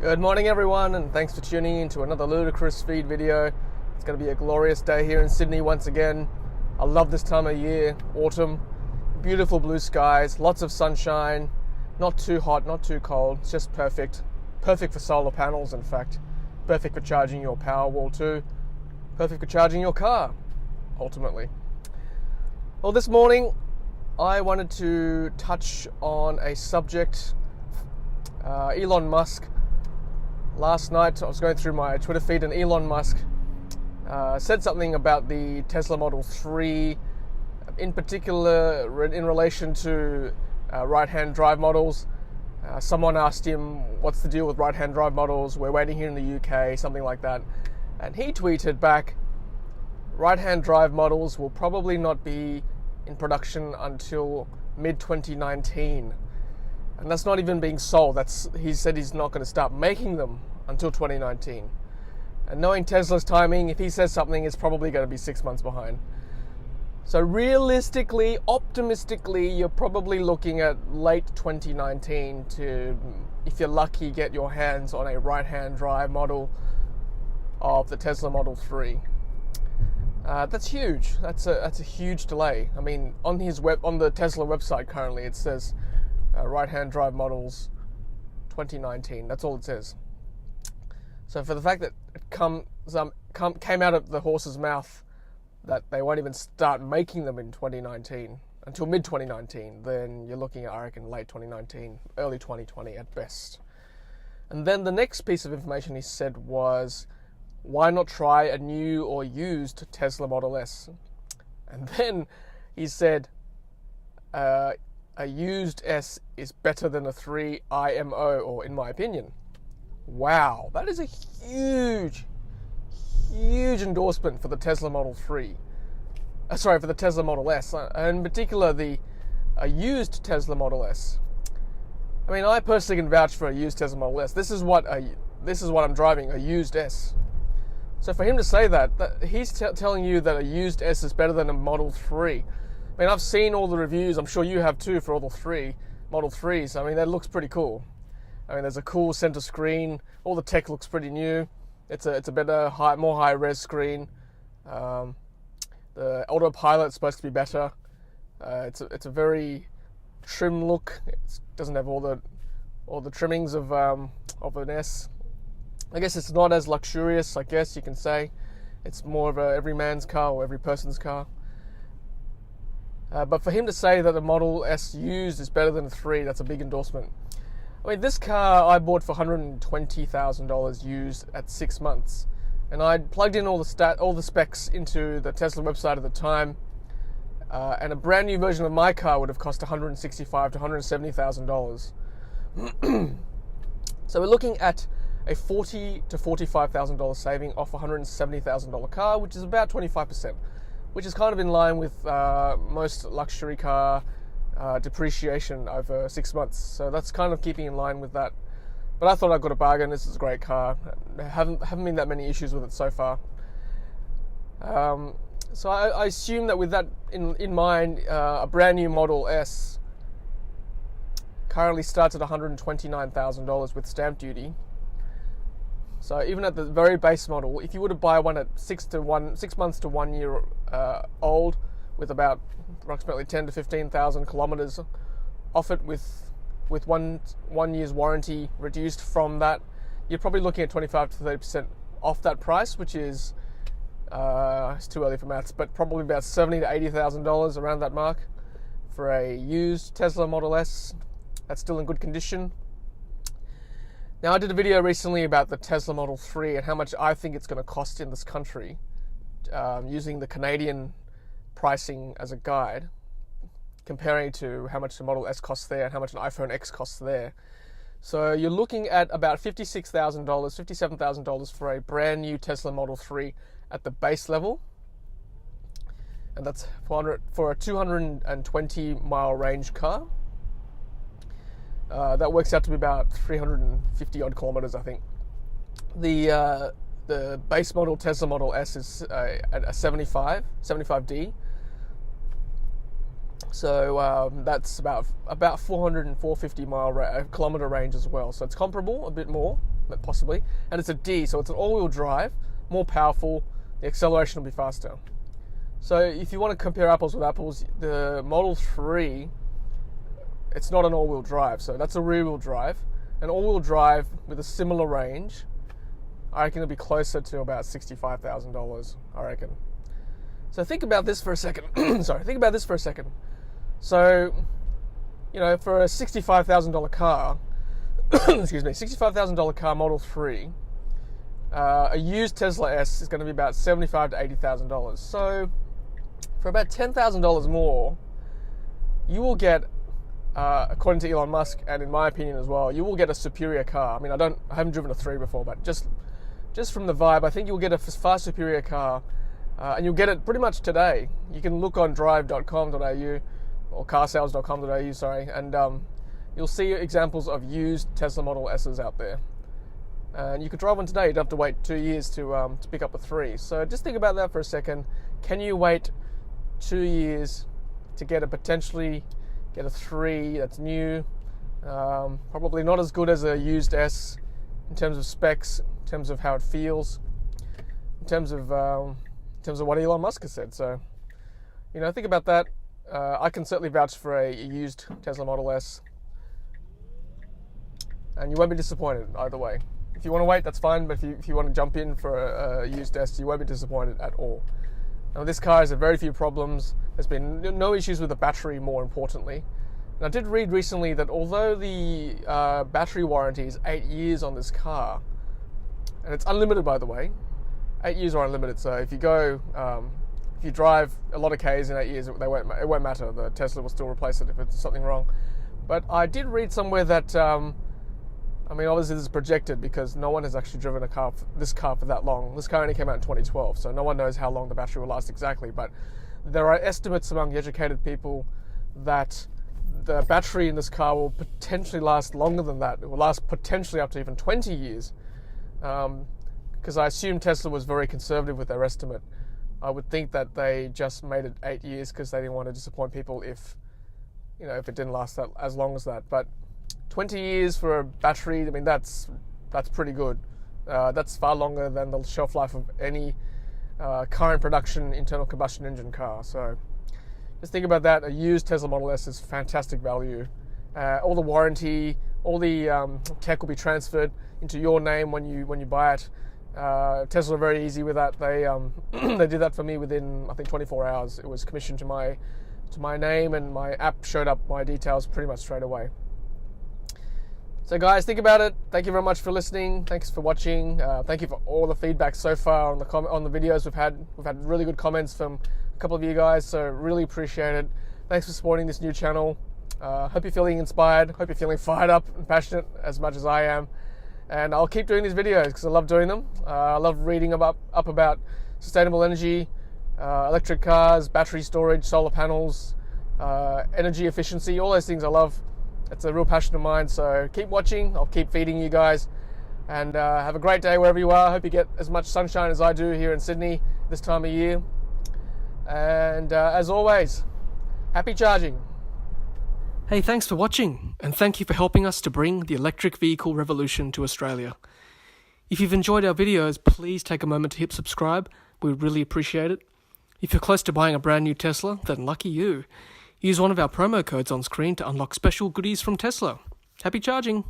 Good morning everyone, and thanks for tuning in to another ludicrous feed video. It's going to be a glorious day here in Sydney once again. I love this time of year, autumn. Beautiful blue skies, lots of sunshine, not too hot, not too cold. It's just perfect. Perfect for solar panels, in fact. Perfect for charging your Powerwall too. Perfect for charging your car, ultimately. Well, this morning I wanted to touch on a subject. Elon Musk. Last night I was going through my Twitter feed and Elon Musk said something about the Tesla Model 3, in particular in relation to right-hand drive models. Someone asked him, what's the deal with right-hand drive models? We're waiting here in the UK, something like that. And he tweeted back, right-hand drive models will probably not be in production until mid-2019. And that's not even being sold. He said he's not going to start making them until 2019. And knowing Tesla's timing, if he says something, it's probably going to be 6 months behind. So realistically, optimistically, you're probably looking at late 2019 to, if you're lucky, get your hands on a right-hand drive model of the Tesla Model 3. That's huge. That's a huge delay. I mean, on the Tesla website currently, it says right-hand drive models 2019. That's all it says. So for the fact that it came out of the horse's mouth that they won't even start making them in 2019 until mid-2019, then you're looking at, I reckon, late 2019, early 2020 at best. And then the next piece of information he said was, why not try a new or used Tesla Model S? And then he said, a used S is better than a 3 IMO, or in my opinion. Wow, that is a huge endorsement for the Tesla Model 3. For the Tesla Model S, and in particular a used Tesla Model S. I mean, I personally can vouch for a used Tesla Model S. This is what I'm driving, a used S. So for him to say that he's telling you that a used S is better than a Model 3. I mean, I've seen all the reviews. I'm sure you have too for all the Model 3s. I mean, that looks pretty cool. I mean, there's a cool center screen. All the tech looks pretty new. It's a better, more high-res screen. The autopilot's supposed to be better. It's a very trim look. It doesn't have all the trimmings of an S. I guess it's not as luxurious, I guess you can say. It's more of a every man's car or every person's car. But for him to say that the Model S used is better than a 3, that's a big endorsement. I mean, this car I bought for $120,000 used at 6 months. And I'd plugged in all the specs into the Tesla website at the time. And a brand new version of my car would have cost $165,000 to $170,000. So we're looking at a $40,000 to $45,000 saving off a $170,000 car, which is about 25%, which is kind of in line with most luxury car depreciation over 6 months. So that's kind of keeping in line with that. But I thought I got a bargain. This is a great car. Haven't been that many issues with it so far. So I assume that with that in mind, a brand new Model S currently starts at $129,000 with stamp duty. So even at the very base model, if you were to buy one at 6 months to 1 year old, with about approximately 10 to 15,000 kilometers off it, with one year's warranty reduced from that, you're probably looking at 25 to 30% off that price, which is it's too early for maths, but probably about $70,000 to $80,000 around that mark for a used Tesla Model S that's still in good condition. Now, I did a video recently about the Tesla Model 3 and how much I think it's going to cost in this country, using the Canadian pricing as a guide, comparing to how much the Model S costs there and how much an iPhone X costs there. So you're looking at about $56,000, $57,000 for a brand new Tesla Model 3 at the base level. And that's for a 220 mile range car. That works out to be about 350 odd kilometers, I think. The base model Tesla Model S is at a 75D. So that's about 400 and 450 kilometer range as well. So it's comparable, a bit more, possibly, and it's a D, so it's an all-wheel drive, more powerful, the acceleration will be faster. So if you want to compare apples with apples, the Model 3, it's not an all-wheel drive, so that's a rear-wheel drive. An all-wheel drive with a similar range, I reckon it'll be closer to about $65,000, I reckon. So think about this for a second. Think about this for a second. So, you know, for a $65,000 car, excuse me, $65,000 car Model 3, a used Tesla S is going to be about $75,000 to $80,000. So, for about $10,000 more, you will get, according to Elon Musk, and in my opinion as well, you will get a superior car. I mean, I haven't driven a 3 before, but just from the vibe, I think you'll get a far superior car, and you'll get it pretty much today. You can look on drive.com.au or carsales.com.au, sorry, and you'll see examples of used Tesla Model S's out there. And you could drive one today. You don't have to wait 2 years to pick up a 3. So just think about that for a second. Can you wait 2 years to potentially get a 3 that's new? Probably not as good as a used S in terms of specs, in terms of how it feels, in terms of what Elon Musk has said. So, you know, think about that. I can certainly vouch for a used Tesla Model S, and you won't be disappointed either way. If you want to wait, that's fine, but if you want to jump in for a used S, you won't be disappointed at all. Now, this car has very few problems. There's been no issues with the battery, more importantly. And I did read recently that although the battery warranty is 8 years on this car, and it's unlimited, by the way, 8 years are unlimited, so if you go, if you drive a lot of Ks in 8 years, it won't matter. The Tesla will still replace it if it's something wrong. But I did read somewhere that, I mean, obviously this is projected because no one has actually driven this car for that long. This car only came out in 2012, so no one knows how long the battery will last exactly. But there are estimates among the educated people that the battery in this car will potentially last longer than that. It will last potentially up to even 20 years. Because I assume Tesla was very conservative with their estimate. I would think that they just made it 8 years because they didn't want to disappoint people if it didn't last that as long as that. But 20 years for a battery, I mean, that's pretty good. That's far longer than the shelf life of any current production internal combustion engine car. So just think about that. A used Tesla Model S is fantastic value. All the warranty, all the tech will be transferred into your name when you buy it. Tesla are very easy with that. They they did that for me within, I think, 24 hours. It was commissioned to my name, and my app showed up my details pretty much straight away. So guys, think about it. Thank you very much for listening. Thanks for watching. Thank you for all the feedback so far on the videos we've had. We've had really good comments from a couple of you guys, so really appreciate it. Thanks for supporting this new channel. Hope you're feeling inspired. Hope you're feeling fired up and passionate as much as I am. And I'll keep doing these videos because I love doing them. I love reading up about sustainable energy, electric cars, battery storage, solar panels, energy efficiency, all those things I love. It's a real passion of mine, so keep watching. I'll keep feeding you guys. And have a great day wherever you are. Hope you get as much sunshine as I do here in Sydney this time of year. And as always, happy charging. Hey, thanks for watching, and thank you for helping us to bring the electric vehicle revolution to Australia. If you've enjoyed our videos, please take a moment to hit subscribe. We would really appreciate it. If you're close to buying a brand new Tesla, then lucky you. Use one of our promo codes on screen to unlock special goodies from Tesla. Happy charging!